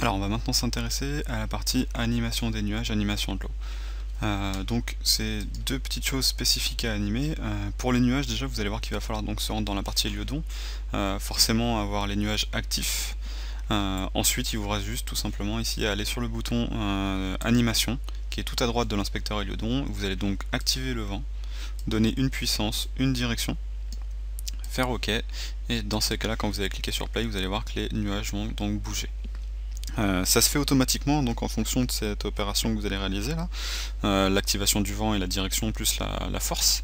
Alors on va maintenant s'intéresser à la partie animation des nuages, animation de l'eau. Donc c'est deux petites choses spécifiques à animer. Pour les nuages, déjà vous allez voir qu'il va falloir donc se rendre dans la partie Heliodon, forcément avoir les nuages actifs. Ensuite il vous reste juste tout simplement ici à aller sur le bouton animation qui est tout à droite de l'inspecteur Heliodon. Vous allez donc activer le vent, donner une puissance, une direction, faire OK, et dans ces cas là quand vous allez cliquer sur play vous allez voir que les nuages vont donc bouger. Ça se fait automatiquement donc en fonction de cette opération que vous allez réaliser là, l'activation du vent et la direction plus la force.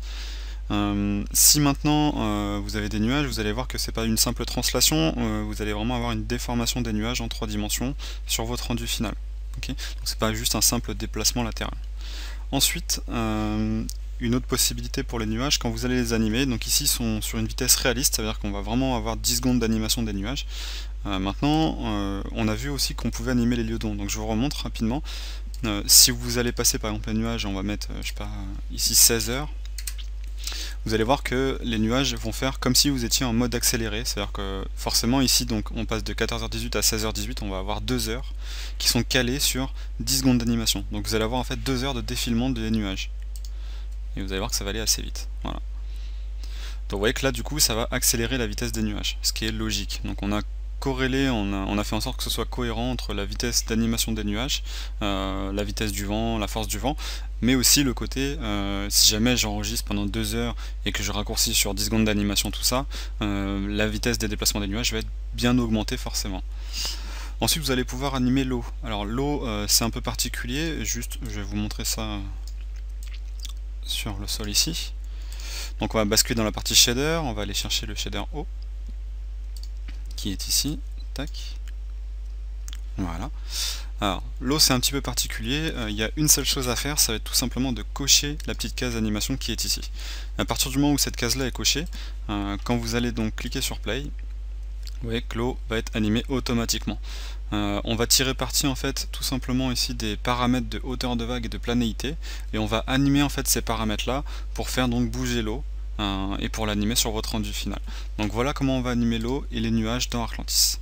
Si maintenant vous avez des nuages, vous allez voir que c'est pas une simple translation, vous allez vraiment avoir une déformation des nuages en 3 dimensions sur votre rendu final. Okay, donc c'est pas juste un simple déplacement latéral. Ensuite, une autre possibilité pour les nuages, quand vous allez les animer, donc ici ils sont sur une vitesse réaliste, ça veut dire qu'on va vraiment avoir 10 secondes d'animation des nuages. Maintenant, on a vu aussi qu'on pouvait animer les Heliodons, donc je vous remontre rapidement. Si vous allez passer par exemple les nuages, on va mettre, je sais pas, ici 16 heures, vous allez voir que les nuages vont faire comme si vous étiez en mode accéléré, c'est-à-dire que forcément ici donc on passe de 14h18 à 16h18, on va avoir 2 heures qui sont calées sur 10 secondes d'animation. Donc vous allez avoir en fait 2 heures de défilement des nuages. Et vous allez voir que ça va aller assez vite. Voilà. Donc vous voyez que là du coup ça va accélérer la vitesse des nuages, ce qui est logique. Donc on a corrélé, on a fait en sorte que ce soit cohérent entre la vitesse d'animation des nuages, la vitesse du vent, la force du vent, mais aussi le côté, si jamais j'enregistre pendant 2 heures et que je raccourcis sur 10 secondes d'animation tout ça, la vitesse des déplacements des nuages va être bien augmentée forcément. Ensuite vous allez pouvoir animer l'eau. Alors l'eau c'est un peu particulier, juste je vais vous montrer ça sur le sol ici. Donc on va basculer dans la partie shader, on va aller chercher le shader eau qui est ici, tac, voilà. Alors l'eau c'est un petit peu particulier, il y a une seule chose à faire, ça va être tout simplement de cocher la petite case animation qui est ici. À partir du moment où cette case là est cochée, quand vous allez donc cliquer sur play, vous voyez que l'eau va être animée automatiquement. On va tirer parti en fait tout simplement ici des paramètres de hauteur de vague et de planéité, et on va animer en fait ces paramètres là pour faire donc bouger l'eau et pour l'animer sur votre rendu final. Donc voilà comment on va animer l'eau et les nuages dans Arclantis.